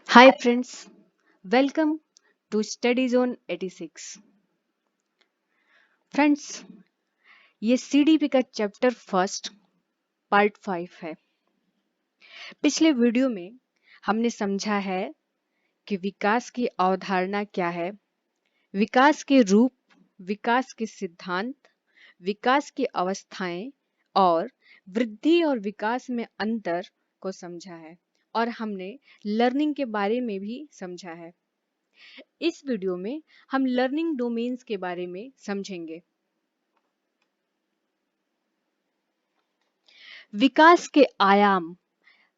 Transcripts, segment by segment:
Hi friends, welcome to Study Zone 86। Friends, ये CDP का chapter first part 5 है। पिछले वीडियो में हमने समझा है कि विकास की अवधारणा क्या है, विकास के रूप, विकास के सिद्धांत, विकास की अवस्थाएं और वृद्धि और विकास में अंतर को समझा है और हमने लर्निंग के बारे में भी समझा है। इस वीडियो में हम लर्निंग डोमेन्स के बारे में समझेंगे। विकास के आयाम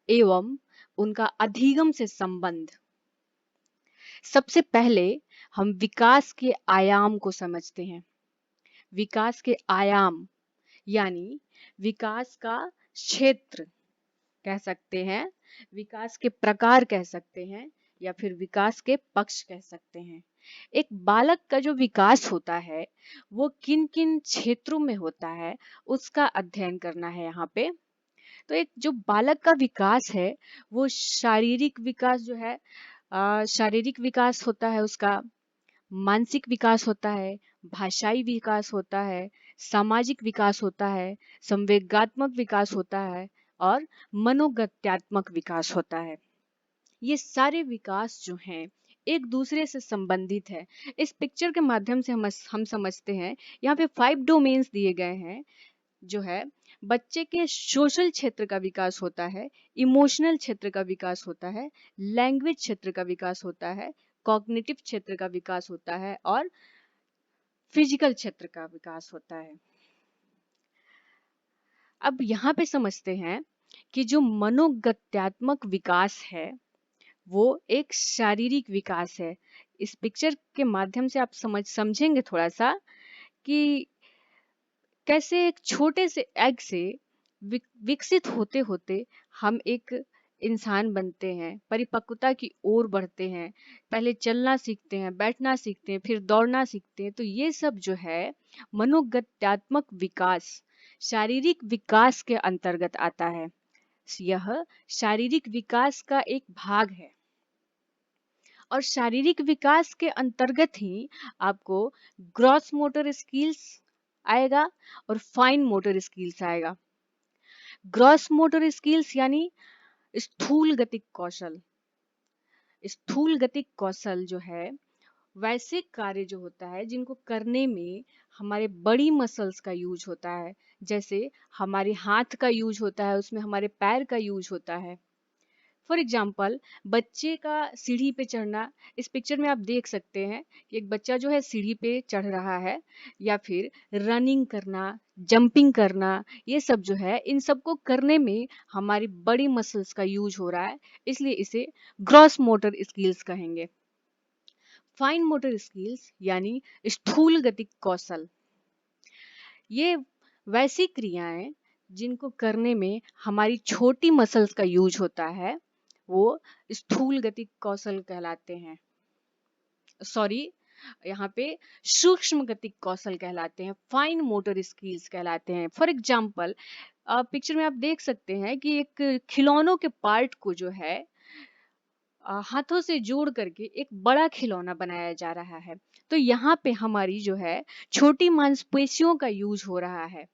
एवं उनका अधिगम से संबंध। सबसे पहले हम विकास के आयाम को समझते हैं। विकास के आयाम यानी विकास का क्षेत्र कह सकते हैं, विकास के प्रकार कह सकते हैं या फिर विकास के पक्ष कह सकते हैं। एक बालक का जो विकास होता है वो किन किन क्षेत्रों में होता है उसका अध्ययन करना है यहाँ पे। तो एक जो बालक का विकास है वो शारीरिक विकास जो है, शारीरिक विकास होता है उसका, मानसिक विकास होता है, भाषाई विकास होता है, सामाजिक विकास होता है, संवेगात्मक विकास होता है और मनोगत्यात्मक विकास होता है। ये सारे विकास जो हैं एक दूसरे से संबंधित है। इस पिक्चर के माध्यम से हम समझते हैं। यहाँ पे 5 डोमेन्स दिए गए हैं जो है बच्चे के सोशल क्षेत्र का विकास होता है, इमोशनल क्षेत्र का विकास होता है, लैंग्वेज क्षेत्र का विकास होता है, कॉग्निटिव क्षेत्र का विकास होता है और फिजिकल क्षेत्र का विकास होता है। अब यहाँ पे समझते हैं कि जो मनोगत्यात्मक विकास है वो एक शारीरिक विकास है। इस पिक्चर के माध्यम से आप समझेंगे थोड़ा सा कि कैसे एक छोटे से एग से विकसित होते होते हम एक इंसान बनते हैं, परिपक्वता की ओर बढ़ते हैं, पहले चलना सीखते हैं, बैठना सीखते हैं, फिर दौड़ना सीखते हैं। तो ये सब जो है मनोगत्यात्मक विकास, शारीरिक विकास के अंतर्गत आता है। यह शारीरिक विकास का एक भाग है और शारीरिक विकास के अंतर्गत ही आपको ग्रॉस मोटर स्किल्स आएगा और फाइन मोटर स्किल्स आएगा। ग्रॉस मोटर स्किल्स यानी स्थूल गतिक कौशल। स्थूल गतिक कौशल जो है वैसे कार्य जो होता है जिनको करने में हमारे बड़ी मसल्स का यूज होता है, जैसे हमारे हाथ का यूज होता है, उसमें हमारे पैर का यूज होता है। फॉर एग्जाम्पल बच्चे का सीढ़ी पे चढ़ना, इस पिक्चर में आप देख सकते हैं कि एक बच्चा जो है सीढ़ी पे चढ़ रहा है, या फिर रनिंग करना, जंपिंग करना, ये सब जो है इन सबको करने में हमारी बड़ी मसल्स का यूज हो रहा है, इसलिए इसे ग्रॉस मोटर स्किल्स कहेंगे। फाइन मोटर स्किल्स यानी स्थूल गतिक कौशल, ये वैसी क्रियाएं जिनको करने में हमारी छोटी मसल्स का यूज होता है वो स्थूल गतिक कौशल कहलाते हैं। सॉरी, यहाँ पे सूक्ष्म गतिक कौशल कहलाते हैं, फाइन मोटर स्किल्स कहलाते हैं। फॉर एग्जाम्पल पिक्चर में आप देख सकते हैं कि एक खिलौनों के पार्ट को जो है हाथों से जोड़ करके एक बड़ा खिलौना बनाया जा रहा है। तो यहाँ पे हमारी जो है छोटी मांसपेशियों का यूज हो रहा है,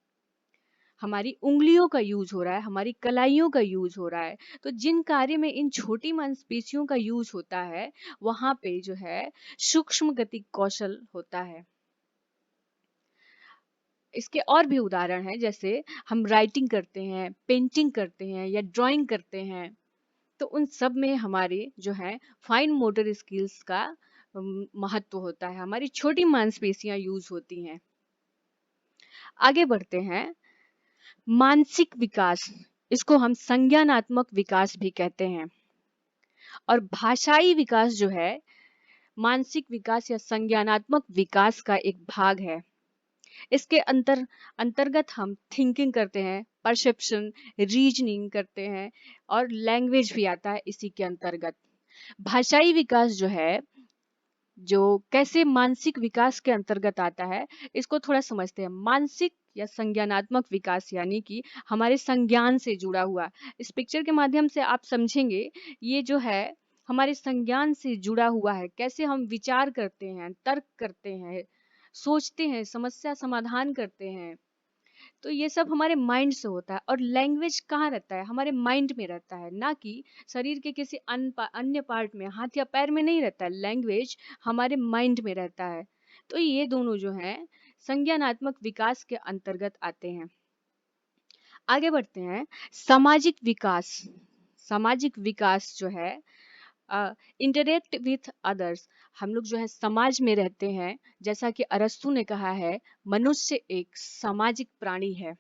हमारी उंगलियों का यूज हो रहा है, हमारी कलाइयों का यूज हो रहा है। तो जिन कार्य में इन छोटी मांसपेशियों का यूज होता है वहां पे जो है सूक्ष्म गतिक कौशल होता है। इसके और भी उदाहरण हैं, जैसे हम राइटिंग करते हैं, पेंटिंग करते हैं या ड्राइंग करते हैं। तो उन सब में हमारे जो है फाइन मोटर स्किल्स का महत्व होता है, हमारी छोटी मांसपेशियां यूज होती हैं। आगे बढ़ते हैं। मानसिक विकास, इसको हम संज्ञानात्मक विकास भी कहते हैं। और भाषाई विकास जो है मानसिक विकास या संज्ञानात्मक विकास का एक भाग है। इसके अंतर्गत हम थिंकिंग करते हैं, परसेप्शन, रीजनिंग करते हैं और लैंग्वेज भी आता है इसी के अंतर्गत। भाषाई विकास जो है जो कैसे मानसिक विकास के अंतर्गत आता है इसको थोड़ा समझते हैं। मानसिक या संज्ञानात्मक विकास यानी कि हमारे संज्ञान से जुड़ा हुआ। इस पिक्चर के माध्यम से आप समझेंगे ये जो है हमारे संज्ञान से जुड़ा हुआ है, कैसे हम विचार करते हैं, तर्क करते हैं, सोचते हैं, समस्या समाधान करते हैं। तो ये सब हमारे माइंड से होता है। और लैंग्वेज कहाँ रहता है? हमारे माइंड में रहता है, ना कि शरीर के किसी अन्य पार्ट में, हाथ या पैर में नहीं रहता है। लैंग्वेज हमारे माइंड में रहता है। तो ये दोनों जो हैं संज्ञानात्मक विकास के अंतर्गत आते हैं। आगे बढ़ते हैं। सामाजिक विकास। सामाजिक विकास जो है इंटरेक्ट विथ अदर्स। हम लोग जो है समाज में रहते हैं। जैसा कि अरस्तु ने कहा है, मनुष्य एक सामाजिक प्राणी है।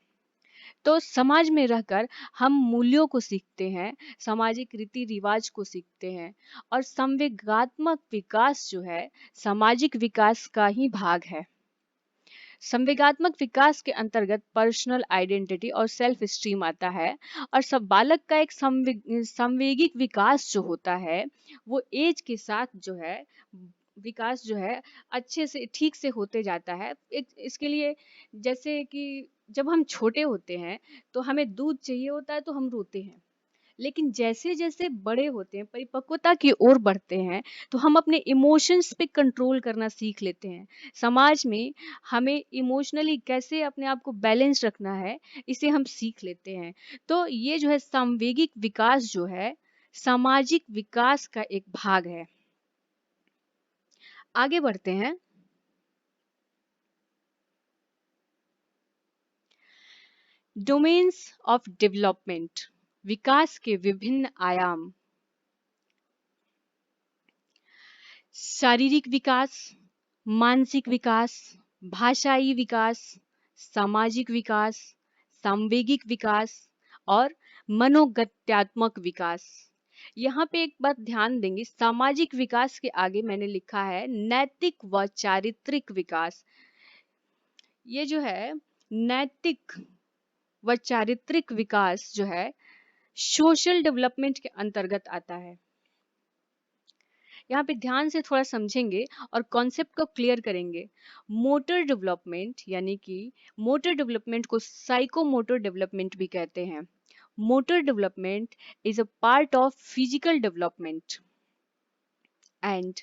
तो समाज में रहकर हम मूल्यों को सीखते हैं, सामाजिक रीति रिवाज को सीखते हैं। और संवेगात्मक विकास जो है सामाजिक विकास का ही भाग है। संवेगात्मक विकास के अंतर्गत पर्सनल आइडेंटिटी और सेल्फ स्टीम आता है। और सब बालक का एक संवेगिक विकास जो होता है वो एज के साथ जो है विकास जो है अच्छे से ठीक से होते जाता है। इसके लिए जैसे कि जब हम छोटे होते हैं तो हमें दूध चाहिए होता है तो हम रोते हैं। लेकिन जैसे जैसे बड़े होते हैं, परिपक्वता की ओर बढ़ते हैं, तो हम अपने इमोशंस पे कंट्रोल करना सीख लेते हैं। समाज में हमें इमोशनली कैसे अपने आप को बैलेंस रखना है, इसे हम सीख लेते हैं। तो ये जो है सांवेगिक विकास जो है सामाजिक विकास का एक भाग है। आगे बढ़ते हैं। Domains of development. विकास के विभिन्न आयाम। शारीरिक विकास, मानसिक विकास, भाषाई विकास, सामाजिक विकास, सांवेगिक विकास और मनोगत्यात्मक विकास। यहाँ पे एक बात ध्यान देंगे, सामाजिक विकास के आगे मैंने लिखा है नैतिक व चारित्रिक विकास। ये जो है नैतिक व चारित्रिक विकास जो है सोशल डेवलपमेंट के अंतर्गत आता है। यहाँ पे ध्यान से थोड़ा समझेंगे और कॉन्सेप्ट को क्लियर करेंगे। मोटर डेवलपमेंट यानी कि मोटर डेवलपमेंट को साइकोमोटर डेवलपमेंट भी कहते हैं। Motor development is a part of physical development and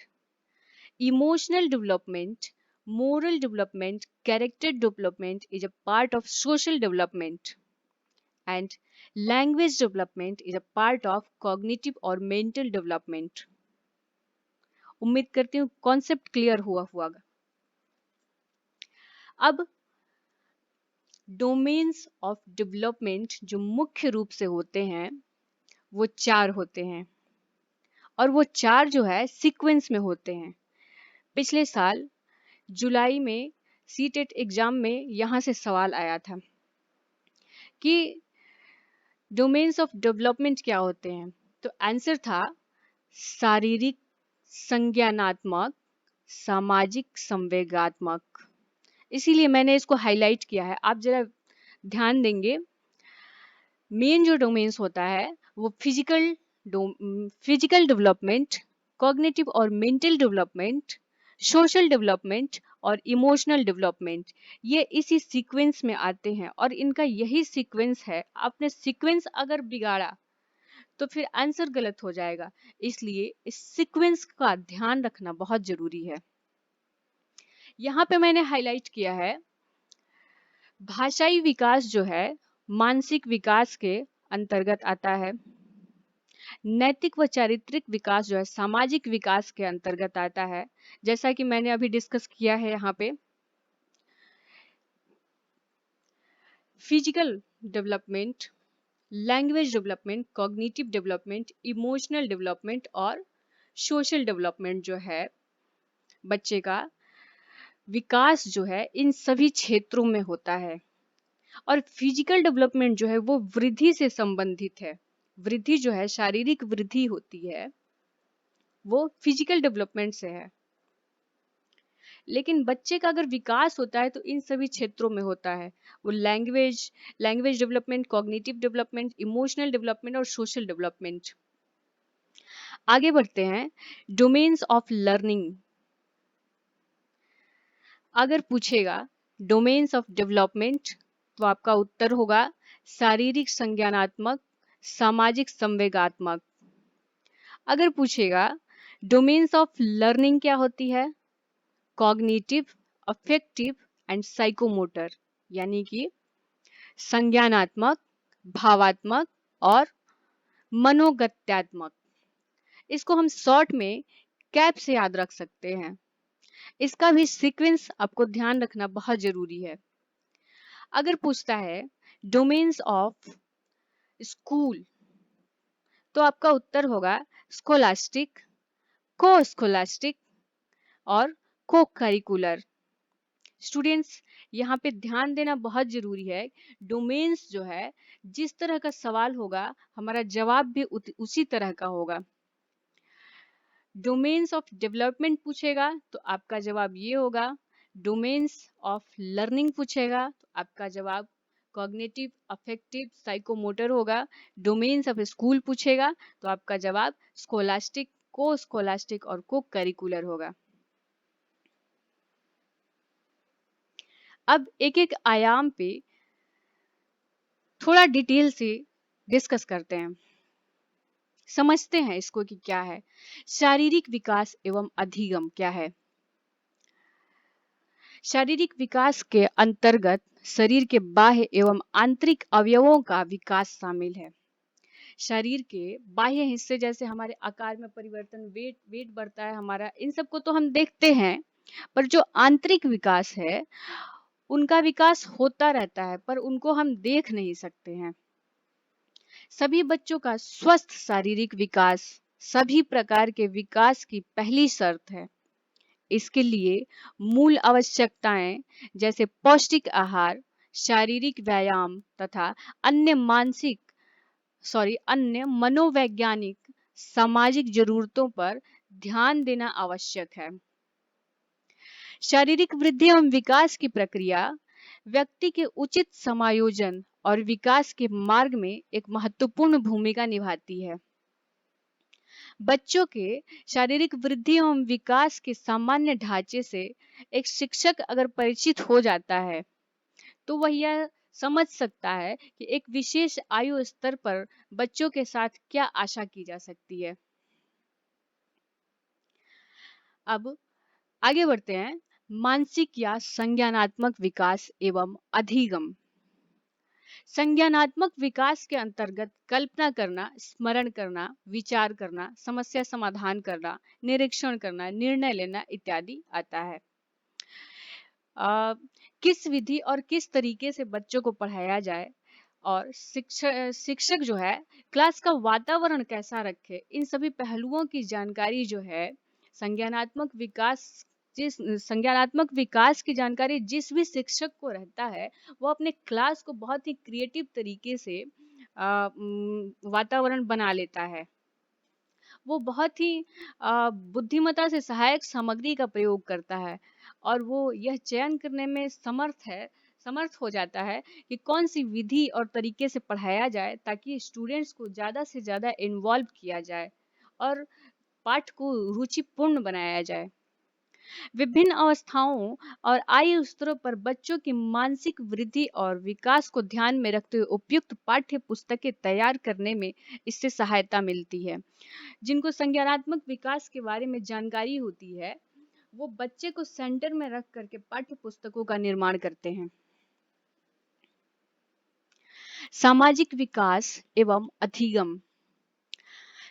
emotional development, moral development, character development is a part of social development and language development is a part of cognitive or mental development। उम्मीद करती हूँ concept clear हुआ होगा। अब domains of development जो मुख्य रूप से होते हैं वो 4 होते हैं और वो 4 जो है सीक्वेंस में होते हैं। पिछले साल जुलाई में सीटेट एग्जाम में यहाँ से सवाल आया था कि डोमेन्स ऑफ डेवलपमेंट क्या होते हैं। तो आंसर था शारीरिक, संज्ञानात्मक, सामाजिक, संवेगात्मक। इसीलिए मैंने इसको हाईलाइट किया है। आप जरा ध्यान देंगे, मेन जो डोमेन्स होता है वो फिजिकल डेवलपमेंट, कॉग्निटिव और मेंटल डेवलपमेंट, सोशल डेवलपमेंट और इमोशनल डेवलपमेंट। ये इसी सीक्वेंस में आते हैं और इनका यही सीक्वेंस है। आपने सीक्वेंस अगर बिगाड़ा तो फिर आंसर गलत हो जाएगा। इसलिए इस सीक्वेंस का ध्यान रखना बहुत जरूरी है। यहाँ पे मैंने हाईलाइट किया है भाषाई विकास जो है मानसिक विकास के अंतर्गत आता है। नैतिक व चारित्रिक विकास जो है सामाजिक विकास के अंतर्गत आता है। जैसा कि मैंने अभी डिस्कस किया है यहाँ पे physical development, language development, cognitive development, emotional development और सोशल डेवलपमेंट जो है बच्चे का विकास जो है इन सभी क्षेत्रों में होता है। और फिजिकल डेवलपमेंट जो है वो वृद्धि से संबंधित है। वृद्धि जो है शारीरिक वृद्धि होती है वो फिजिकल डेवलपमेंट से है। लेकिन बच्चे का अगर विकास होता है तो इन सभी क्षेत्रों में होता है। वो language development, cognitive development, emotional development और सोशल डेवलपमेंट। आगे बढ़ते हैं। Domains of learning. अगर पूछेगा डोमेन्स ऑफ डेवलपमेंट तो आपका उत्तर होगा शारीरिक संज्ञानात्मक, सामाजिक संवेगात्मक। अगर पूछेगा डोमेन्स ऑफ लर्निंग क्या होती है, कॉग्निटिव, अफेक्टिव एंड साइकोमोटर, यानी कि संज्ञानात्मक, भावात्मक और मनोगत्यात्मक। इसको हम शॉर्ट में कैप से याद रख सकते हैं। इसका भी सीक्वेंस आपको ध्यान रखना बहुत जरूरी है। अगर पूछता है डोमेन्स ऑफ स्कूल, तो आपका उत्तर होगा स्कोलास्टिक, को स्कोलास्टिक और को करिकुलर। स्टूडेंट्स, यहाँ पे ध्यान देना बहुत जरूरी है। डोमेन्स जो है, जिस तरह का सवाल होगा हमारा जवाब भी उसी तरह का होगा। डोमेन्स ऑफ डेवलपमेंट पूछेगा तो आपका जवाब ये होगा। डोमेन्स ऑफ लर्निंग पूछेगा तो आपका जवाब कॉग्निटिव, अफेक्टिव, साइकोमोटर होगा। डोमेन्स ऑफ स्कूल पूछेगा तो आपका जवाब स्कोलास्टिक, को स्कोलास्टिक और को करिकुलर होगा। अब एक एक आयाम पे थोड़ा डिटेल से डिस्कस करते हैं, समझते हैं इसको कि क्या है। शारीरिक विकास एवं अधिगम क्या है? शारीरिक विकास के अंतर्गत शरीर के बाह्य एवं आंतरिक अवयवों का विकास शामिल है। शरीर के बाह्य हिस्से जैसे हमारे आकार में परिवर्तन, वेट बढ़ता है हमारा, इन सबको तो हम देखते हैं, पर जो आंतरिक विकास है उनका विकास होता रहता है, पर उनको हम देख नहीं सकते हैं। सभी बच्चों का स्वस्थ शारीरिक विकास सभी प्रकार के विकास की पहली शर्त है। इसके लिए मूल आवश्यकताएं जैसे पौष्टिक आहार, शारीरिक व्यायाम तथा अन्य मनोवैज्ञानिक सामाजिक जरूरतों पर ध्यान देना आवश्यक है। शारीरिक वृद्धि एवं विकास की प्रक्रिया व्यक्ति के उचित समायोजन और विकास के मार्ग में एक महत्वपूर्ण भूमिका निभाती है। बच्चों के शारीरिक वृद्धि एवं विकास के सामान्य ढांचे से एक शिक्षक अगर परिचित हो जाता है तो वह यह समझ सकता है कि एक विशेष आयु स्तर पर बच्चों के साथ क्या आशा की जा सकती है। अब आगे बढ़ते हैं। मानसिक या संज्ञानात्मक विकास एवं अधिगम। संज्ञानात्मक विकास के अंतर्गत कल्पना करना, स्मरण करना, विचार करना, समस्या समाधान करना, निरीक्षण करना, निर्णय लेना इत्यादि आता है। किस विधि और किस तरीके से बच्चों को पढ़ाया जाए और शिक्षक जो है क्लास का वातावरण कैसा रखे, इन सभी पहलुओं की जानकारी जो है संज्ञानात्मक विकास की जानकारी जिस भी शिक्षक को रहता है वो अपने क्लास को बहुत ही क्रिएटिव तरीके से वातावरण बना लेता है। वो बहुत ही बुद्धिमत्ता से सहायक सामग्री का प्रयोग करता है और वो यह चयन करने में समर्थ हो जाता है कि कौन सी विधि और तरीके से पढ़ाया जाए ताकि स्टूडेंट्स को ज़्यादा से ज़्यादा इन्वॉल्व किया जाए और पाठ को रुचिपूर्ण बनाया जाए। विभिन्न अवस्थाओं और आयु स्तरों पर बच्चों की मानसिक वृद्धि और विकास को ध्यान में रखते हुए उपयुक्त पाठ्य पुस्तकें तैयार करने में इससे सहायता मिलती है। जिनको संज्ञानात्मक विकास के बारे में जानकारी होती है वो बच्चे को सेंटर में रख करके पाठ्य पुस्तकों का निर्माण करते हैं। सामाजिक विकास एवं अधिगम।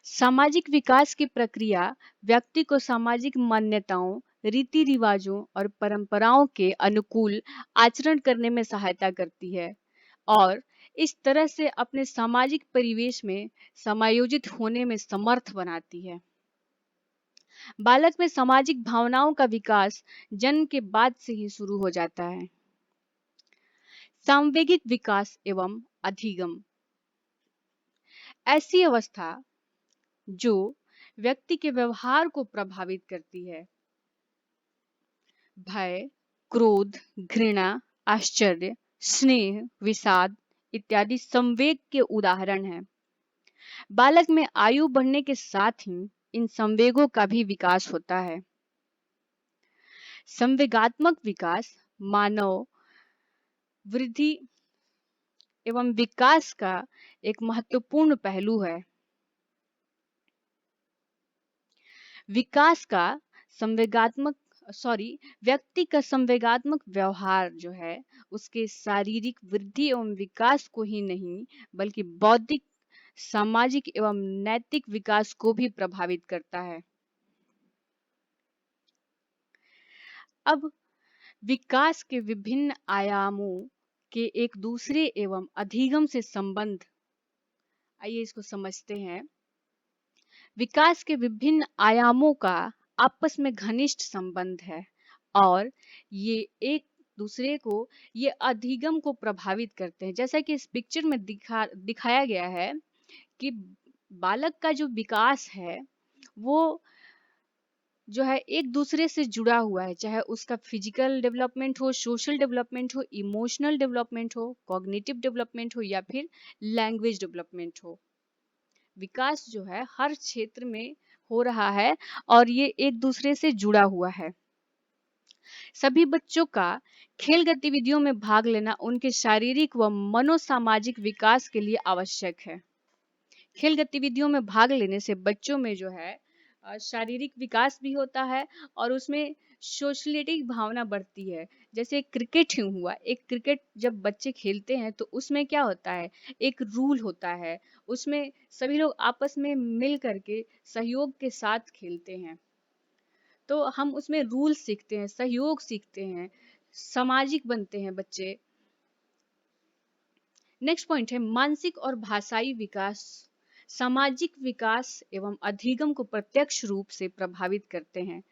सामाजिक विकास की प्रक्रिया व्यक्ति को सामाजिक मान्यताओं, रीति रिवाजों और परंपराओं के अनुकूल आचरण करने में सहायता करती है और इस तरह से अपने सामाजिक परिवेश में समायोजित होने में समर्थ बनाती है। बालक में सामाजिक भावनाओं का विकास जन्म के बाद से ही शुरू हो जाता है। सांवेगिक विकास एवं अधिगम। ऐसी अवस्था जो व्यक्ति के व्यवहार को प्रभावित करती है। भय, क्रोध, घृणा, आश्चर्य, स्नेह, विषाद इत्यादि संवेग के उदाहरण हैं। बालक में आयु बढ़ने के साथ ही इन संवेगों का भी विकास होता है। संवेगात्मक विकास मानव वृद्धि एवं विकास का एक महत्वपूर्ण पहलू है। विकास का संवेगात्मक व्यक्ति का संवेगात्मक व्यवहार जो है उसके शारीरिक वृद्धि एवं विकास को ही नहीं बल्कि बौद्धिक, सामाजिक एवं नैतिक विकास को भी प्रभावित करता है। अब विकास के विभिन्न आयामों के एक दूसरे एवं अधिगम से संबंध, आइए इसको समझते हैं। विकास के विभिन्न आयामों का आपस में घनिष्ठ संबंध है और ये एक दूसरे को, ये अधिगम को प्रभावित करते हैं। जैसा कि इस पिक्चर में दिखाया गया है कि बालक का जो विकास है वो जो है एक दूसरे से जुड़ा हुआ है, चाहे उसका फिजिकल डेवलपमेंट हो, सोशल डेवलपमेंट हो, इमोशनल डेवलपमेंट हो, कॉग्निटिव डेवलपमेंट हो या फिर लैंग्वेज डेवलपमेंट हो। विकास जो है हर क्षेत्र में हो रहा है और ये एक दूसरे से जुड़ा हुआ है। सभी बच्चों का खेल गतिविधियों में भाग लेना उनके शारीरिक व मनोसामाजिक विकास के लिए आवश्यक है। खेल गतिविधियों में भाग लेने से बच्चों में जो है शारीरिक विकास भी होता है और उसमें सोशलिटी भावना बढ़ती है। जैसे क्रिकेट ही हुआ, एक क्रिकेट जब बच्चे खेलते हैं तो उसमें क्या होता है, एक रूल होता है, उसमें सभी लोग आपस में मिल करके सहयोग के साथ खेलते हैं, तो हम उसमें रूल सीखते हैं, सहयोग सीखते हैं, सामाजिक बनते हैं बच्चे। नेक्स्ट पॉइंट है मानसिक और भाषाई विकास। सामाजिक विकास एवं अधिगम को प्रत्यक्ष रूप से प्रभावित करते हैं।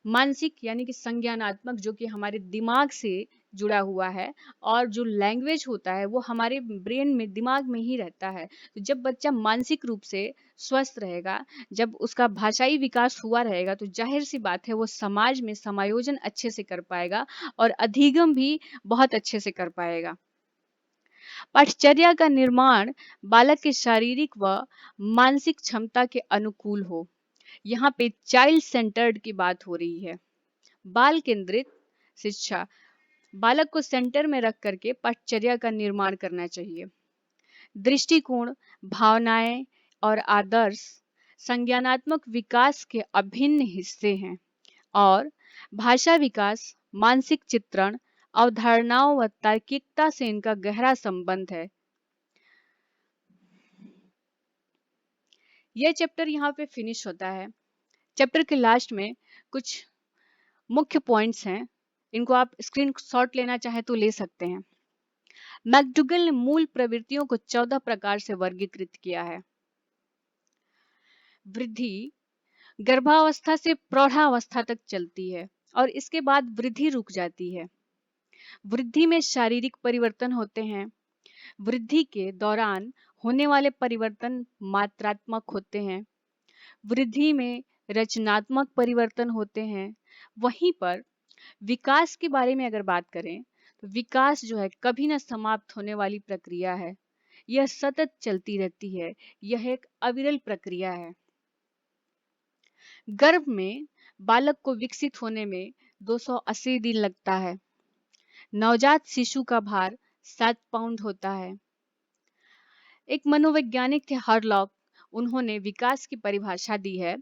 मानसिक यानी कि संज्ञानात्मक, जो कि हमारे दिमाग से जुड़ा हुआ है, और जो लैंग्वेज होता है वो हमारे ब्रेन में, दिमाग में ही रहता है। तो जब बच्चा मानसिक रूप से स्वस्थ रहेगा, जब उसका भाषाई विकास हुआ रहेगा, तो जाहिर सी बात है वो समाज में समायोजन अच्छे से कर पाएगा और अधिगम भी बहुत अच्छे से कर पाएगा। पाठचर्या का निर्माण बालक के शारीरिक व मानसिक क्षमता के अनुकूल हो। यहाँ पे चाइल्ड सेंटर्ड की बात हो रही है। बाल केंद्रित शिक्षा, बालक को सेंटर में रख करके पाठचर्या का निर्माण करना चाहिए। दृष्टिकोण, भावनाएं और आदर्श संज्ञानात्मक विकास के अभिन्न हिस्से हैं और भाषा विकास, मानसिक चित्रण, अवधारणाओं व तार्किकता से इनका गहरा संबंध है। यह चैप्टर यहाँ पे फिनिश होता है। चैप्टर के लास्ट में कुछ मुख्य पॉइंट्स हैं, इनको आप स्क्रीनशॉट लेना चाहे तो ले सकते हैं। मैकडूगल ने मूल प्रवृत्तियों को 14 प्रकार से वर्गीकृत किया है। वृद्धि गर्भावस्था से प्रौढ़ावस्था तक चलती है और इसके बाद वृद्धि रुक जाती है। वृद्धि में शारीरिक परिवर्तन होते हैं। वृद्धि के दौरान होने वाले परिवर्तन मात्रात्मक होते हैं। वृद्धि में रचनात्मक परिवर्तन होते हैं। वहीं पर विकास के बारे में अगर बात करें तो विकास जो है कभी ना समाप्त होने वाली प्रक्रिया है, यह सतत चलती रहती है, यह एक अविरल प्रक्रिया है। गर्भ में बालक को विकसित होने में 280 दिन लगता है। नवजात शिशु का भार 7 पाउंड होता है। एक मनोवैज्ञानिक थे हरलॉक, उन्होंने विकास की परिभाषा दी है।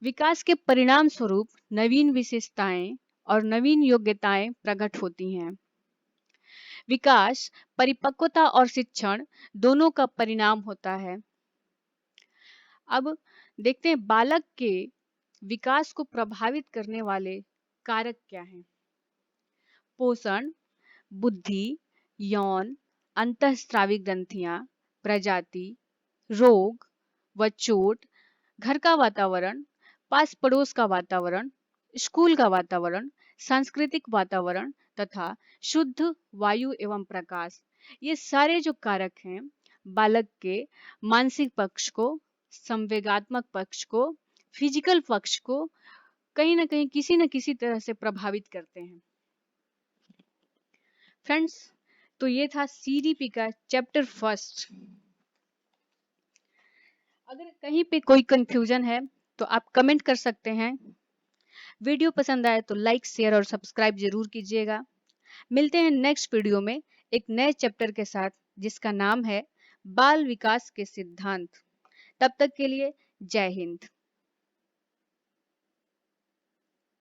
विकास के परिणाम स्वरूप नवीन विशेषताएं और नवीन योग्यताएं प्रकट होती हैं। विकास परिपक्वता और शिक्षण दोनों का परिणाम होता है। अब देखते हैं बालक के विकास को प्रभावित करने वाले कारक क्या हैं। पोषण, बुद्धि, यौन, अंतःस्रावी ग्रंथियां, प्रजाति, रोग व चोट, घर का वातावरण, पास पड़ोस का वातावरण, स्कूल का वातावरण, सांस्कृतिक वातावरण तथा शुद्ध वायु एवं प्रकाश, ये सारे जो कारक हैं बालक के मानसिक पक्ष को, संवेगात्मक पक्ष को, फिजिकल पक्ष को कहीं ना कहीं किसी न किसी तरह से प्रभावित करते हैं। फ्रेंड्स, तो ये था सीडीपी का चैप्टर फर्स्ट। अगर कहीं पे कोई कंफ्यूजन है तो आप कमेंट कर सकते हैं। वीडियो पसंद आए तो लाइक, शेयर और सब्सक्राइब जरूर कीजिएगा। मिलते हैं नेक्स्ट वीडियो में एक नए चैप्टर के साथ जिसका नाम है बाल विकास के सिद्धांत। तब तक के लिए जय हिंद।